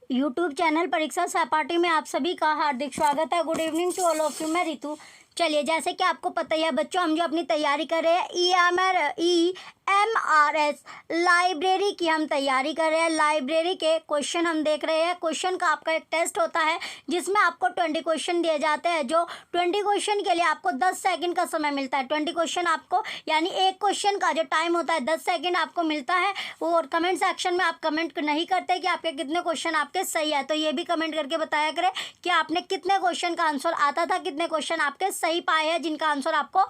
YouTube channel परीक्षा सहपाठी में आप सभी का हार्दिक स्वागत है। Good evening to all of you. मैं रितु। चलिए, जैसे कि आपको पता ही है बच्चों, हम जो अपनी तैयारी कर रहे हैं EMRS लाइब्रेरी की हम तैयारी कर रहे हैं। लाइब्रेरी के क्वेश्चन हम देख रहे हैं। क्वेश्चन का आपका एक टेस्ट होता है जिसमें आपको 20 क्वेश्चन दिए जाते हैं। जो 20 क्वेश्चन के लिए आपको 10 सेकंड का समय मिलता है। 20 क्वेश्चन आपको, यानी एक क्वेश्चन का जो टाइम होता है 10 सेकंड आपको मिलता है। और कमेंट सेक्शन में आप कमेंट नहीं करते कि आपके कितने क्वेश्चन आपके सही है, तो ये भी कमेंट करके बताया करें कि आपने कितने क्वेश्चन का आंसर आता था, कितने क्वेश्चन आपके सही पाए हैं जिनका आंसर आपको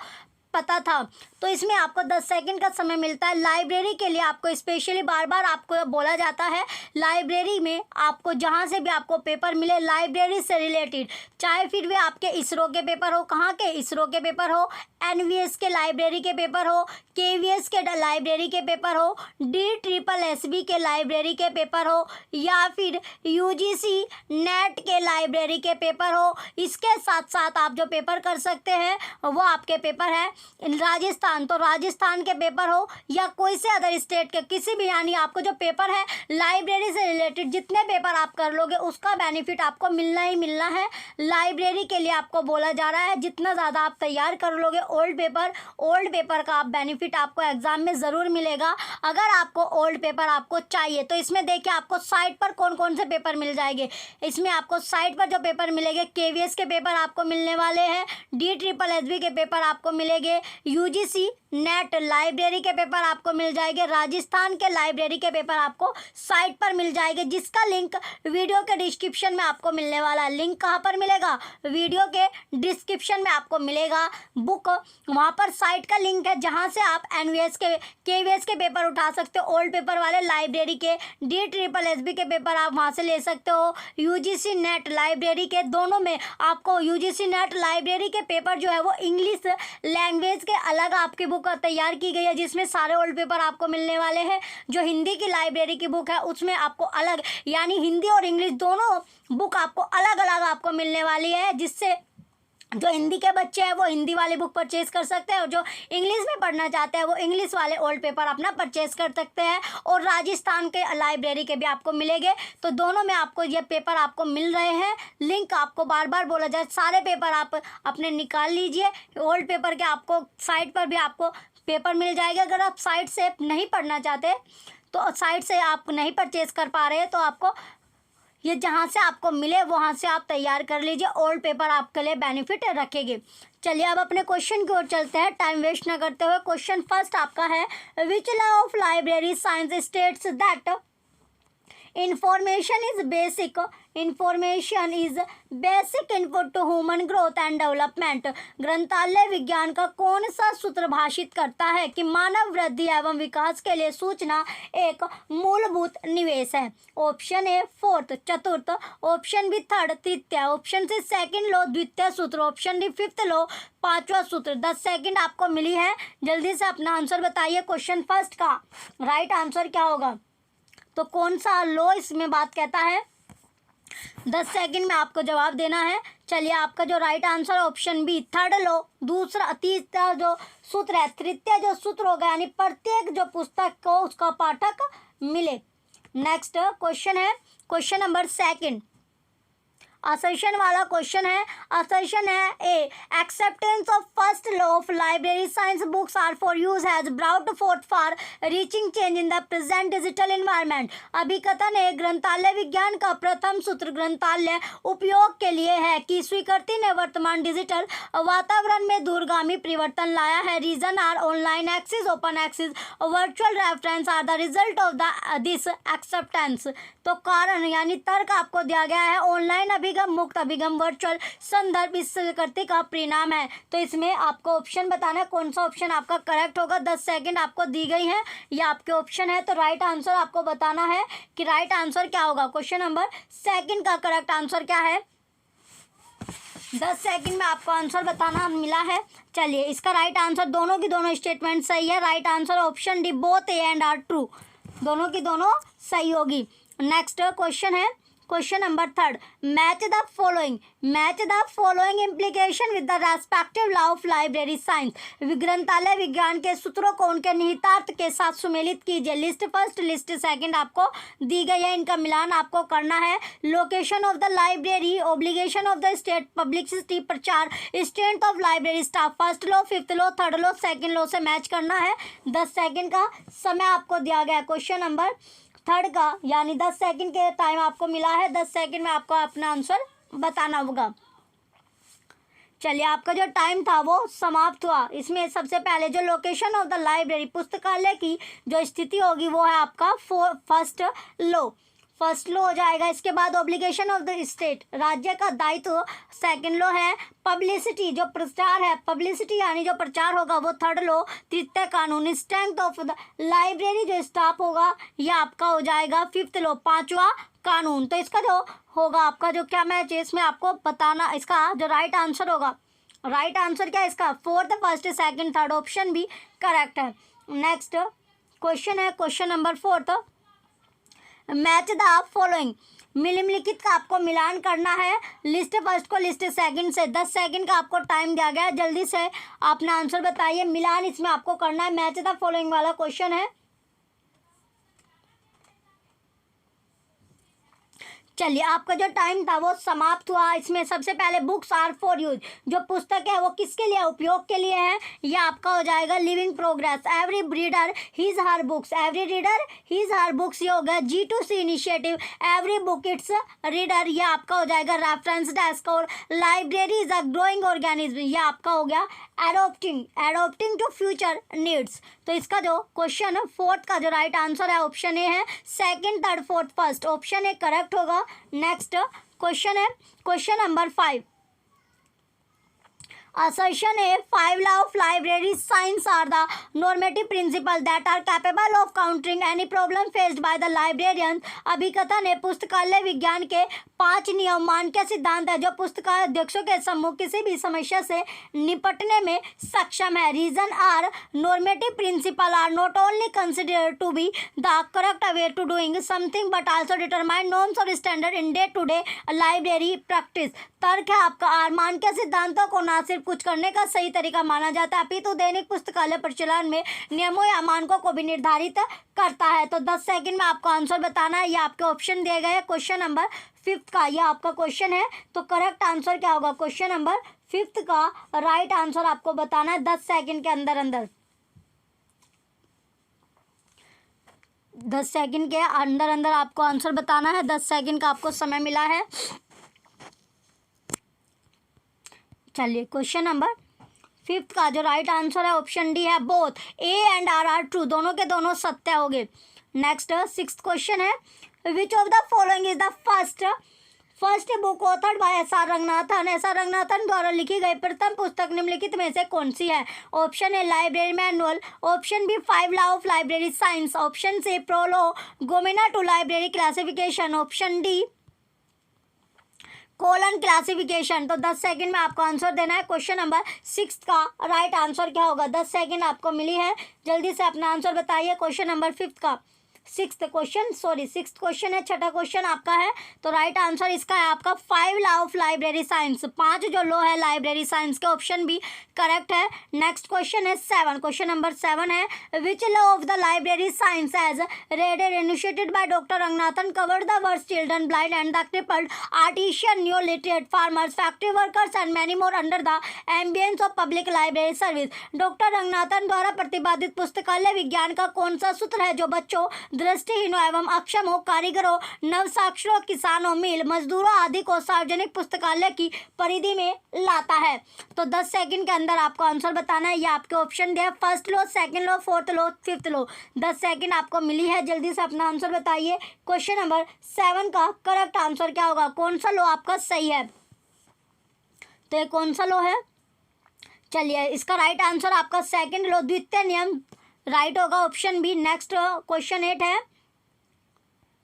पता था। तो इसमें आपको 10 सेकंड का समय मिलता है। लाइब्रेरी के लिए आपको स्पेशली बार बार आपको बोला जाता है, लाइब्रेरी में आपको जहाँ से भी आपको पेपर मिले लाइब्रेरी से रिलेटेड, चाहे फिर वे आपके इसरो के पेपर हो, कहाँ के इसरो के पेपर हो, NVS के लाइब्रेरी के पेपर हो, KVS के लाइब्रेरी के पेपर हो, DSSB के लाइब्रेरी के पेपर हो, या फिर UGC नेट के लाइब्रेरी के पेपर हो। इसके साथ साथ आप जो पेपर कर सकते हैं वो आपके पेपर है राजस्थान, तो राजस्थान के पेपर हो या कोई से अदर स्टेट के किसी भी, यानी आपको जो पेपर है लाइब्रेरी से रिलेटेड जितने पेपर आप कर लोगे उसका बेनिफिट आपको मिलना ही मिलना है। लाइब्रेरी के लिए आपको बोला जा रहा है जितना ज़्यादा आप तैयार कर लोगे ओल्ड पेपर का आप बेनिफिट आपको एग्जाम में ज़रूर मिलेगा। अगर आपको ओल्ड पेपर आपको चाहिए तो इसमें देखिए आपको साइट पर कौन कौन से पेपर मिल जाएंगे। इसमें आपको साइट पर जो पेपर मिलेंगे, KVS के पेपर आपको मिलने वाले हैं, DSSB के पेपर आपको मिलेंगे, UGC नेट लाइब्रेरी के पेपर आपको मिल जाएंगे, राजस्थान के लाइब्रेरी के पेपर आपको साइट पर मिल जाएंगे, जिसका लिंक वीडियो के डिस्क्रिप्शन में आपको मिलने वाला है। लिंक कहाँ पर मिलेगा? वीडियो के डिस्क्रिप्शन में आपको मिलेगा बुक, वहाँ पर साइट का लिंक है जहाँ से आप NVS के KVS के पेपर उठा सकते हो। ओल्ड पेपर वाले लाइब्रेरी के, DSSB के पेपर आप वहाँ से ले सकते हो। UGC नेट लाइब्रेरी के, दोनों में आपको UGC नेट लाइब्रेरी के पेपर जो है वो इंग्लिश लैंग्वेज के अलग आपकी बुक तैयार की गई है जिसमें सारे ओल्ड पेपर आपको मिलने वाले हैं। जो हिंदी की लाइब्रेरी की बुक है उसमें आपको अलग, यानी हिंदी और इंग्लिश दोनों बुक आपको अलग अलग आपको मिलने वाली है, जिससे जो हिंदी के बच्चे हैं वो हिंदी वाली बुक परचेज कर सकते हैं और जो इंग्लिश में पढ़ना चाहते हैं वो इंग्लिश वाले ओल्ड पेपर अपना परचेज कर सकते हैं। और राजस्थान के लाइब्रेरी के भी आपको मिलेंगे, तो दोनों में आपको ये पेपर आपको मिल रहे हैं। लिंक आपको बार बार बोला जाए, सारे पेपर आप अपने निकाल लीजिए। ओल्ड पेपर के आपको साइट पर भी आपको पेपर मिल जाएगा। अगर आप साइट से नहीं पढ़ना चाहते तो साइट से आप नहीं परचेज कर पा रहे हैं तो आपको ये जहाँ से आपको मिले वहाँ से आप तैयार कर लीजिए। ओल्ड पेपर आपके लिए बेनिफिट रखेंगे। चलिए अब अपने क्वेश्चन की ओर चलते हैं टाइम वेस्ट न करते हुए। क्वेश्चन फर्स्ट आपका है, which law of library science states that information is basic input to human growth and development। ग्रंथालय विज्ञान का कौन सा सूत्र भाषित करता है कि मानव वृद्धि एवं विकास के लिए सूचना एक मूलभूत निवेश है? ऑप्शन ए फोर्थ चतुर्थ, ऑप्शन बी थर्ड तृतीय, ऑप्शन सी सेकंड लो द्वितीय सूत्र, ऑप्शन डी फिफ्थ लो पांचवा सूत्र। 10 सेकंड आपको मिली है, जल्दी से अपना आंसर बताइए। क्वेश्चन फर्स्ट का राइट आंसर क्या होगा? तो कौन सा लो इसमें बात कहता है? 10 सेकंड में आपको जवाब देना है। चलिए, आपका जो right answer option B third लो, दूसरा तीसरा जो सूत्र है, तृतीय जो सूत्र होगा, यानी प्रत्येक जो पुस्तक को उसका पाठक मिले। नेक्स्ट क्वेश्चन है क्वेश्चन नंबर सेकंड, असर्शन वाला क्वेश्चन है। असर्शन है A, acceptance of first law of library science books are for use has brought forth for reaching change in the present digital environment. अभिकथन है, ग्रंथालय विज्ञान का प्रथम सूत्र ग्रंथालय उपयोग के लिए है कि स्वीकृति ने वर्तमान डिजिटल वातावरण में दूरगामी परिवर्तन लाया है। Reason are online access, open access, virtual reference are the result of this acceptance. तो कारण यानी तर्क आपको दिया गया है, ऑनलाइन अभिगम, मुक्त अभिगम, वर्चुअल संदर्भ इस स्वीकृति का परिणाम है। तो इसमें आपको ऑप्शन बताना है कौन सा ऑप्शन आपका करेक्ट होगा। 10 सेकंड आपको दी गई है, ये आपके ऑप्शन है। तो राइट आंसर आपको बताना है कि राइट आंसर क्या होगा। क्वेश्चन नंबर सेकंड का करेक्ट आंसर क्या है? 10 सेकंड में आपको आंसर बताना मिला है। चलिए, इसका राइट आंसर, दोनों की दोनों स्टेटमेंट सही है। Right answer option D both A and R true, दोनों की दोनों सही होगी। नेक्स्ट क्वेश्चन है question number third, match the following implication with the respective law of library science. ग्रंथालय विज्ञान के सूत्रों को उनके निहितार्थ के साथ सुमेलित कीजिए। लिस्ट फर्स्ट, लिस्ट सेकंड आपको दी गई है, इनका मिलान आपको करना है। Location of the library, obligation of the state, publicity प्रचार, strength of library staff, first law, fifth law, third law, second law से मैच करना है। 10 सेकंड का समय आपको दिया गया क्वेश्चन नंबर थर्ड का, यानी 10 सेकंड के टाइम आपको मिला है। 10 सेकंड में आपको अपना आंसर बताना होगा। चलिए, आपका जो टाइम था वो समाप्त हुआ। इसमें सबसे पहले जो लोकेशन ऑफ द लाइब्रेरी, पुस्तकालय की जो स्थिति होगी वो है आपका फर्स्ट लो हो जाएगा। इसके बाद ऑब्लिगेशन ऑफ द स्टेट, राज्य का दायित्व, सेकंड लो है। पब्लिसिटी, जो प्रचार है, पब्लिसिटी यानी जो प्रचार होगा वो थर्ड लो। तृतीय कानून, स्ट्रेंथ ऑफ द लाइब्रेरी, जो स्टाफ होगा ये आपका हो जाएगा फिफ्थ लो, पांचवा कानून। तो इसका जो होगा आपका जो क्या मैच है, इसमें आपको बताना इसका जो राइट आंसर होगा। राइट आंसर क्या है इसका? Fourth, first, second, third option भी करेक्ट है। नेक्स्ट क्वेश्चन है question number fourth, match the following. निम्नलिखित का आपको मिलान करना है। लिस्ट फर्स्ट को लिस्ट सेकंड से। 10 सेकंड का आपको टाइम दिया गया है, जल्दी से अपना आंसर बताइए। मिलान इसमें आपको करना है, मैच द फॉलोइंग वाला क्वेश्चन है। चलिए, आपका जो टाइम था वो समाप्त हुआ। इसमें सबसे पहले बुक्स आर फॉर यूज, जो पुस्तक है वो किसके लिए, उपयोग के लिए है। ये आपका हो जाएगा living progress. Every reader his her books, every reader his her books, ये हो गया G2C initiative. Every book it's reader, ये आपका हो जाएगा रेफरेंस डेस्क। और library is a growing organism, ये आपका हो गया एडोप्टिंग टू फ्यूचर नीड्स। तो इसका जो क्वेश्चन फोर्थ का जो राइट आंसर है ऑप्शन ए है। Second, third, fourth, first, option A correct होगा। नेक्स्ट क्वेश्चन है question number 5। Assertion A, 5 law of library science are the normative principles that are capable of countering any problem faced by the librarians। अभिकथन है, पुस्तकालय विज्ञान के 5 नियम मानक सिद्धांत है जो पुस्तकालय अध्यक्षों के सम्मुख किसी भी समस्या से निपटने में सक्षम है। Reason R, normative principle are not only considered to be the correct way to doing something but also determine norms और standard in day to day library practice. तर्क है आपका आर, मानक सिद्धांतों को न सिर्फ कुछ करने का सही तरीका माना जाता है अपितु दैनिक पुस्तकालय प्रचलन में नियमों या मानकों को भी निर्धारित करता है। तो 10 सेकंड में आपको आंसर बताना है। ये आपके ऑप्शन दिए गए हैं क्वेश्चन नंबर 5 का, ये आपका क्वेश्चन है। तो करेक्ट आंसर क्या होगा? क्वेश्चन नंबर 5 का राइट आंसर आपको बताना है 10 सेकंड के अंदर 10 सेकंड के अंदर आपको आंसर बताना है। 10 सेकंड का आपको समय मिला है। चलिए, क्वेश्चन नंबर 5 का जो राइट आंसर है ऑप्शन डी है। Both A and R are true, दोनों के दोनों सत्य हो गए। नेक्स्ट 6th क्वेश्चन है, which of the following is the first book authored by S R Ranganathan द्वारा लिखी गई प्रथम पुस्तक निम्नलिखित में से कौन सी है? Option A library manual, option B 5 law of library science, option C prolegomena to library classification, option D colon classification. तो 10 सेकंड में आपको आंसर देना है। क्वेश्चन नंबर 6 का राइट आंसर क्या होगा? 10 सेकंड आपको मिली है, जल्दी से अपना आंसर बताइए। क्वेश्चन नंबर 5 का 6th क्वेश्चन है, छठा क्वेश्चन आपका है। तो राइट आंसर इसका है आपका 5 लॉ ऑफ लाइब्रेरी साइंस, 5 जो लॉ है लाइब्रेरी साइंस के, ऑप्शन भी करेक्ट है। नेक्स्ट क्वेश्चन है 7, क्वेश्चन नंबर 7 है, which law of the library science as read initiated by doctor Ranganathan cover the words children, blind and the crippled, artisan, new literate, farmers, factory workers and many more under the ambience of public library service. Doctor Ranganathan द्वारा प्रतिपादित पुस्तकालय विज्ञान का कौन सा सूत्र है जो बच्चों, दृष्टिहीनों एवं अक्षमों, कारीगरों, नवसाक्षरों, किसानों, मिल मजदूरों आदि को सार्वजनिक पुस्तकालय की परिधि में लाता है? तो 10 सेकंड के अंदर आपको आंसर बताना है। ये आपके ऑप्शन दिया, फर्स्ट लो, सेकंड लो, फोर्थ लो, फिफ्थ लो। 10 सेकंड आपको मिली है, जल्दी से अपना आंसर बताइए। क्वेश्चन नंबर 7 का करेक्ट आंसर क्या होगा? कौन सा लो आपका सही है? तो ये कौन सा लो है? चलिए, इसका राइट आंसर आपका सेकंड लो, द्वितीय नियम राइट होगा, ऑप्शन बी। नेक्स्ट क्वेश्चन 8 है,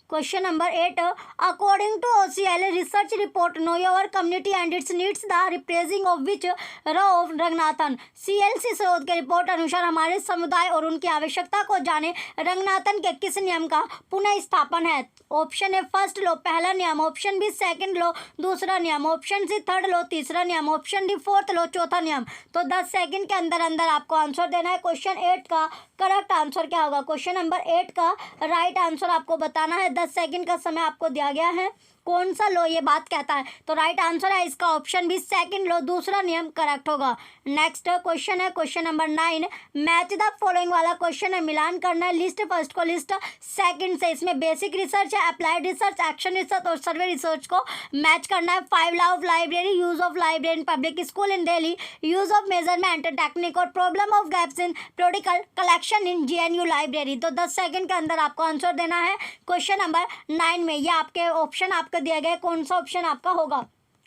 question number 8, according to OCL research report know your community and its needs the rephrasing of which of Ranganathan. CLC शोध के रिपोर्ट अनुसार हमारे समुदाय और उनकी आवश्यकता को जाने रंगनाथन के किस नियम का पुनः स्थापन है। ऑप्शन ए फर्स्ट लॉ पहला नियम, ऑप्शन बी सेकंड लॉ दूसरा नियम, ऑप्शन सी थर्ड लॉ तीसरा नियम, ऑप्शन डी फोर्थ लॉ चौथा नियम। तो 10 सेकंड के अंदर अंदर आपको आंसर देना है। क्वेश्चन 8 का करेक्ट आंसर क्या होगा? क्वेश्चन नंबर 8 का राइट आंसर आपको बताना है। 10 सेकंड का समय आपको दिया गया है। कौन सा लॉ ये बात कहता है? तो राइट आंसर है इसका ऑप्शन बी सेकंड लॉ दूसरा नियम करेक्ट होगा। नेक्स्ट क्वेश्चन है question number 9, match the following वाला क्वेश्चन है, मिलान करना है लिस्ट फर्स्ट को लिस्ट सेकंड से। इसमें बेसिक रिसर्च है, अप्लाइड रिसर्च, एक्शन रिसर्च और सर्वे रिसर्च को मैच करना है। 5 law of library, use of library in public school in Delhi, use of measurement technique और problem of gaps in periodical collection in JNU library. तो 10 second के अंदर आपको answer देना है। क्वेश्चन नंबर 9 में ये आपके ऑप्शन आपको दिया गया, कौन सा ऑप्शन आपका होगा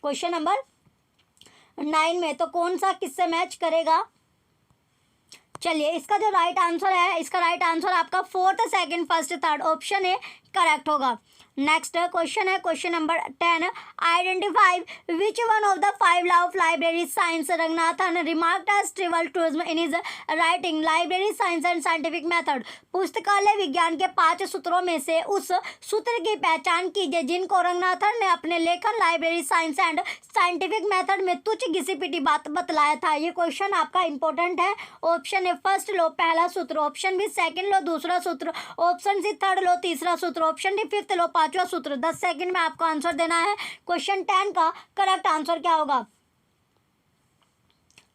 क्वेश्चन नंबर 9 में? तो कौन सा किससे मैच करेगा? चलिए इसका जो राइट आंसर है, इसका राइट आंसर आपका fourth second first third option है करेक्ट होगा। नेक्स्ट क्वेश्चन है question number 10, identify which one of the 5 law of library science Ranganathan remarked as trivial tourism in his writing library science and scientific method. पुस्तकालय विज्ञान के 5 सूत्रों में से उस सूत्र की पहचान कीजिए जिनको रंगनाथन ने अपने लेखन library science and scientific method में तुच्छ घिसी पिटी बात बतलाया था। ये क्वेश्चन आपका इंपॉर्टेंट है। ऑप्शन ए फर्स्ट लॉ पहला सूत्र, ऑप्शन बी सेकंड लॉ दूसरा सूत्र, ऑप्शन सी थर्ड लॉ तीसरा सूत्र, ऑप्शन डी फिफ्थ लॉ पांचवा सूत्र। 10 सेकंड में आपको आंसर देना है। क्वेश्चन 10 का करेक्ट आंसर क्या होगा?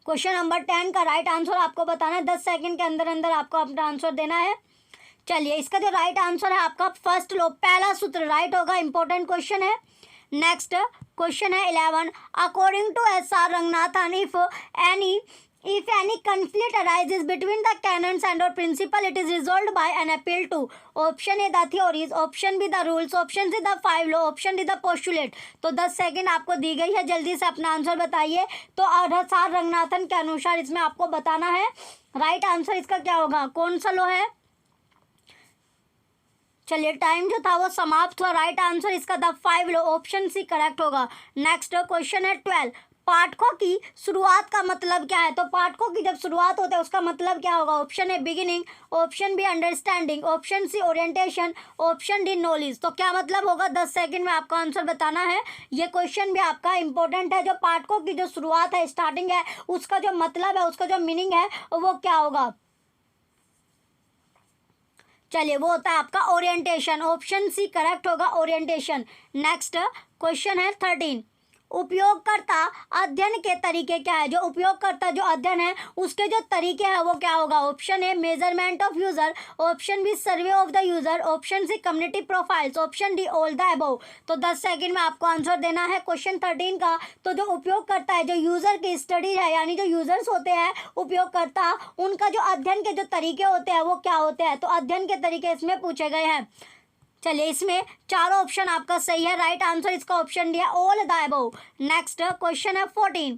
क्वेश्चन नंबर 10 का राइट आंसर आपको बताना है। 10 सेकंड के अंदर अंदर आपको अपना आंसर देना है। चलिए इसका जो राइट आंसर है आपका फर्स्ट लॉ पहला सूत्र राइट होगा। इंपॉर्टेंट क्वेश्चन है। नेक्स्ट क्वेश्चन है 11, according to SR Ranganathan if any conflict arises between the canons and or principle, it is resolved by an appeal to option A the theories, option B the rules, option C the 5 law, option D the postulate। तो 10 second आपको दी गई है, जल्दी से अपना answer बताइए। तो SR Ranganathan के अनुसार इसमें आपको बताना है राइट आंसर इसका क्या होगा, कौन सा लॉ है। चलिए टाइम जो था वो समाप्त हुआ। राइट आंसर इसका the 5 law option C correct होगा। नेक्स्ट क्वेश्चन है 12, पाठकों की शुरुआत का मतलब क्या है? तो पाठकों की जब शुरुआत होता है उसका मतलब क्या होगा? Option A beginning, option B understanding, option C orientation, option D knowledge. तो क्या मतलब होगा? 10 सेकंड में आपको आंसर बताना है। ये क्वेश्चन भी आपका इंपॉर्टेंट है। जो पाठकों की जो शुरुआत है स्टार्टिंग है उसका जो मतलब है उसका जो मीनिंग है वो क्या होगा? चलिए वो होता है आपका ओरिएंटेशन। ऑप्शन सी करेक्ट होगा ओरिएंटेशन। नेक्स्ट क्वेश्चन है 13, उपयोगकर्ता अध्ययन के तरीके क्या है? जो उपयोगकर्ता जो अध्ययन है उसके जो तरीके हैं वो क्या होगा? Option A measurement of user, option B survey of the user, option C community profiles, option D all the above. तो 10 सेकंड में आपको आंसर देना है क्वेश्चन 13 का। तो जो उपयोगकर्ता है, जो यूजर की स्टडी है, यानी जो यूजर्स होते हैं उपयोगकर्ता, उनका जो अध्ययन के जो तरीके होते हैं वो क्या होते हैं? तो अध्ययन के तरीके इसमें पूछे गए हैं। चलिए इसमें चारों ऑप्शन आपका सही है। राइट आंसर इसका ऑप्शन दिया all the above. Next question है 14,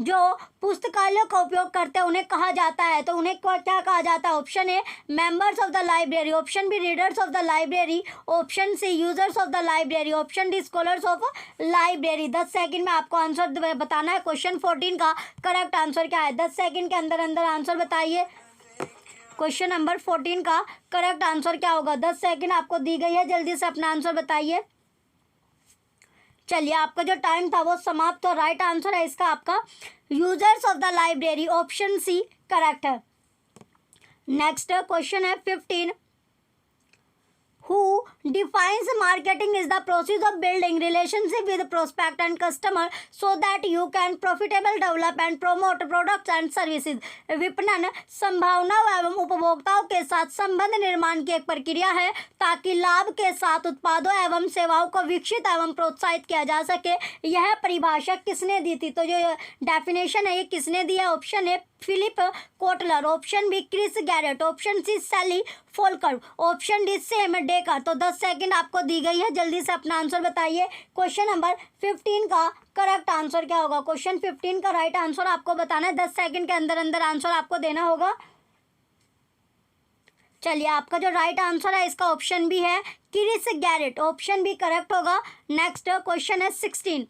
जो पुस्तकालयों का उपयोग करते हैं उन्हें कहा जाता है। तो उन्हें क्या कहा जाता है? Option A members of the library, option B readers of the library, option C users of the library, option D scholars of library. 10 second में आपको आंसर बताना है। क्वेश्चन 14 का करेक्ट आंसर क्या है? 10 सेकंड के अंदर अंदर आंसर बताइए। क्वेश्चन नंबर 14 का करेक्ट आंसर क्या होगा? 10 सेकंड आपको दी गई है, जल्दी से अपना आंसर बताइए। चलिए आपका जो टाइम था वो समाप्त। तो राइट आंसर है इसका आपका users of the library, option C correct है। नेक्स्ट क्वेश्चन है 15, who defines marketing is the process of building relationship with prospect and customer so that you can profitable develop and promote products and services। विपणन संभावनाओं एवं उपभोक्ताओं के साथ संबंध निर्माण की एक प्रक्रिया है ताकि लाभ के साथ उत्पादों एवं सेवाओं को विकसित एवं प्रोत्साहित किया जा सके। यह परिभाषा किसने दी थी? तो जो डेफिनेशन है ये किसने दिया? Option A Philip Kotler, option B Chris Garrett, option C Sally Folker, option D Sam Decker. तो 10 सेकंड आपको दी गई है, जल्दी से अपना आंसर बताइए। क्वेश्चन नंबर 15 का करेक्ट आंसर क्या होगा? क्वेश्चन 15 का राइट आंसर आपको बताना है। 10 सेकंड के अंदर अंदर आंसर आपको देना होगा। चलिए आपका जो राइट आंसर है इसका ऑप्शन बी है Chris Garrett, option B correct होगा। नेक्स्ट क्वेश्चन है 16।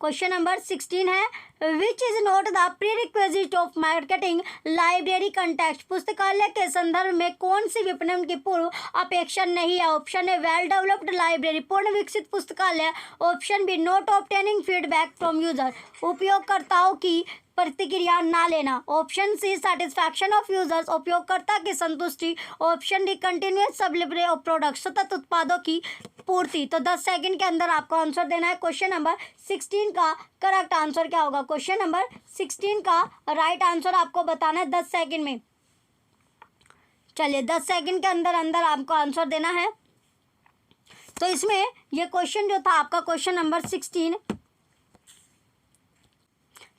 क्वेश्चन नंबर 16 है which is not the prerequisite of marketing library context. पुस्तकालय के संदर्भ में कौन सी विपणन की पूर्व अपेक्षा नहीं है। ऑप्शन है वेल डेवलप्ड लाइब्रेरी, पूर्ण विकसित पुस्तकालय। Option B not obtaining feedback from user, उपयोगकर्ताओं की प्रतिक्रिया ना लेना। Option C satisfaction of users, उपयोगकर्ता की संतुष्टि। Option D continuous supply of product, सतत उत्पादों की पूर्ति। तो 10 सेकंड के अंदर आपको आंसर देना है। क्वेश्चन नंबर 16 का करेक्ट आंसर क्या होगा। क्वेश्चन नंबर 16 का राइट आंसर आपको बताना है 10 सेकंड में। चलिए 10 सेकंड के अंदर अंदर आपको आंसर देना है। तो इसमें ये क्वेश्चन जो था आपका क्वेश्चन नंबर 16,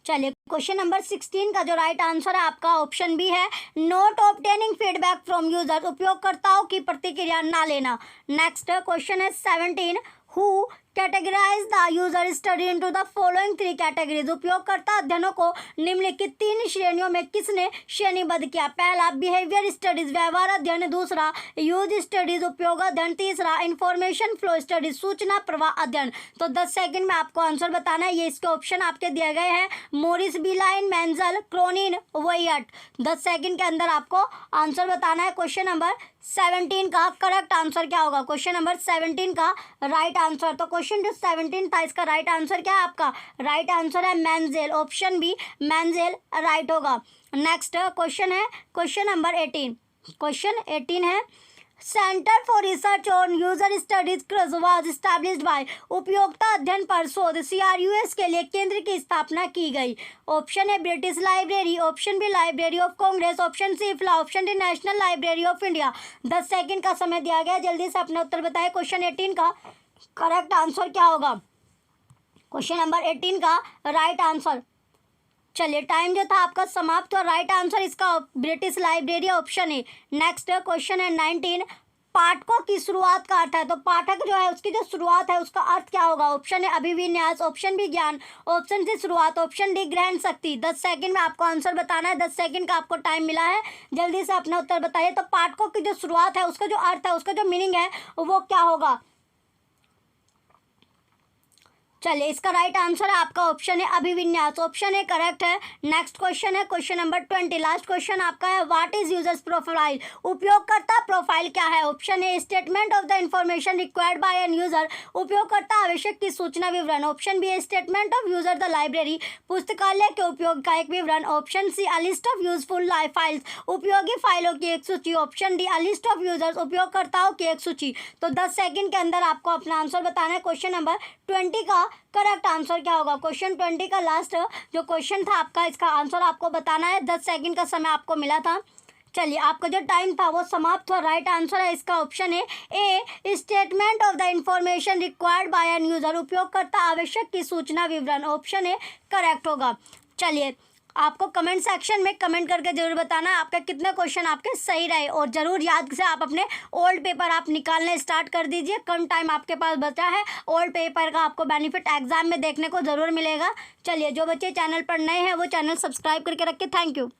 चलिए क्वेश्चन नंबर 16 का जो राइट आंसर है आपका ऑप्शन बी है not obtaining feedback from user, उपयोगकर्ताओं की प्रतिक्रिया ना लेना। नेक्स्ट क्वेश्चन है 17 who categorize the user study into the following 3 categories. उपयोगकर्ता अध्ययनों को निम्नलिखित 3 श्रेणियों में किसने श्रेणीबद्ध किया। पहला बिहेवियर स्टडीज, व्यवहार अध्ययन। दूसरा यूज स्टडीज, उपयोग अध्ययन। तीसरा इंफॉर्मेशन फ्लो स्टडीज, सूचना प्रवाह अध्ययन। तो 10 सेकंड में आपको आंसर बताना है। ये इसके ऑप्शन आपके दिए गए हैं मोरिस, बिलाइन, मेंजल, क्रोनिन, वोयट। 10 सेकंड के अंदर आपको आंसर बताना है। क्वेश्चन नंबर 17 का करेक्ट आंसर क्या होगा। क्वेश्चन नंबर 17 का राइट आंसर, तो क्वेश्चन जो 17 था इसका राइट आंसर क्या है आपका। राइट आंसर है Mengele, option B Mengele right होगा। नेक्स्ट क्वेश्चन है क्वेश्चन नंबर 18। क्वेश्चन 18 है centre for research on user studies was established bye, उपयोगिता अध्ययन पर शोध CRUS के लिए केंद्र की स्थापना की गई। ऑप्शन है British library, option B library of Congress, option C IFLA, option D national library of India. 10 second का समय दिया गया, जल्दी से अपना उत्तर बताएं। क्वेश्चन 18 का करेक्ट आंसर क्या होगा। क्वेश्चन नंबर 18 का राइट आंसर, चलिए टाइम जो था आपका समाप्त हुआ। राइट आंसर इसका British library, option A. Next question है 19 पाठकों की शुरुआत का अर्थ है। तो पाठक जो है उसकी जो शुरुआत है उसका अर्थ क्या होगा। ऑप्शन है अभिविन्यास, ऑप्शन बी ज्ञान, ऑप्शन सी शुरुआत, ऑप्शन डी ग्रहण शक्ति। 10 सेकंड में आपको आंसर बताना है। 10 सेकंड का आपको टाइम मिला है, जल्दी से अपना उत्तर बताइए। तो पाठकों की जो शुरुआत है उसका जो अर्थ है, उसका जो मीनिंग है वो क्या होगा। चलिए इसका राइट आंसर है आपका ऑप्शन है अभिविन्यास, ऑप्शन ए करेक्ट है। नेक्स्ट क्वेश्चन है क्वेश्चन नंबर 20, लास्ट क्वेश्चन आपका है व्हाट इज यूजर्स प्रोफाइल, उपयोगकर्ता प्रोफाइल क्या है। Option A statement of the information required by an user, उपयोगकर्ता आवश्यक की सूचना विवरण। Option B statement of user the library, पुस्तकालय के उपयोग का एक विवरण। Option C a list of useful files, उपयोगी फाइलों की एक सूची। Option D a list of users, उपयोगकर्ताओं की एक सूची। तो 10 सेकंड के अंदर आपको अपना आंसर बताना है। क्वेश्चन नंबर 20 का करेक्ट आंसर क्या होगा। क्वेश्चन 20 का लास्ट जो क्वेश्चन था आपका, इसका आंसर आपको बताना है। 10 सेकंड का समय आपको मिला था। चलिए आपका जो टाइम था वो समाप्त हुआ। राइट आंसर है इसका ऑप्शन है A statement of the information required by an user, उपयोगकर्ता आवश्यक की सूचना विवरण। ऑप्शन ए करेक्ट होगा। चलिए आपको कमेंट सेक्शन में कमेंट करके जरूर बताना आपके कितने क्वेश्चन आपके सही रहे, और ज़रूर याद से आप अपने ओल्ड पेपर आप निकालने स्टार्ट कर दीजिए। कम टाइम आपके पास बचा है, ओल्ड पेपर का आपको बेनिफिट एग्जाम में देखने को ज़रूर मिलेगा। चलिए जो बच्चे चैनल पर नए हैं वो चैनल सब्सक्राइब करके रखें। Thank you.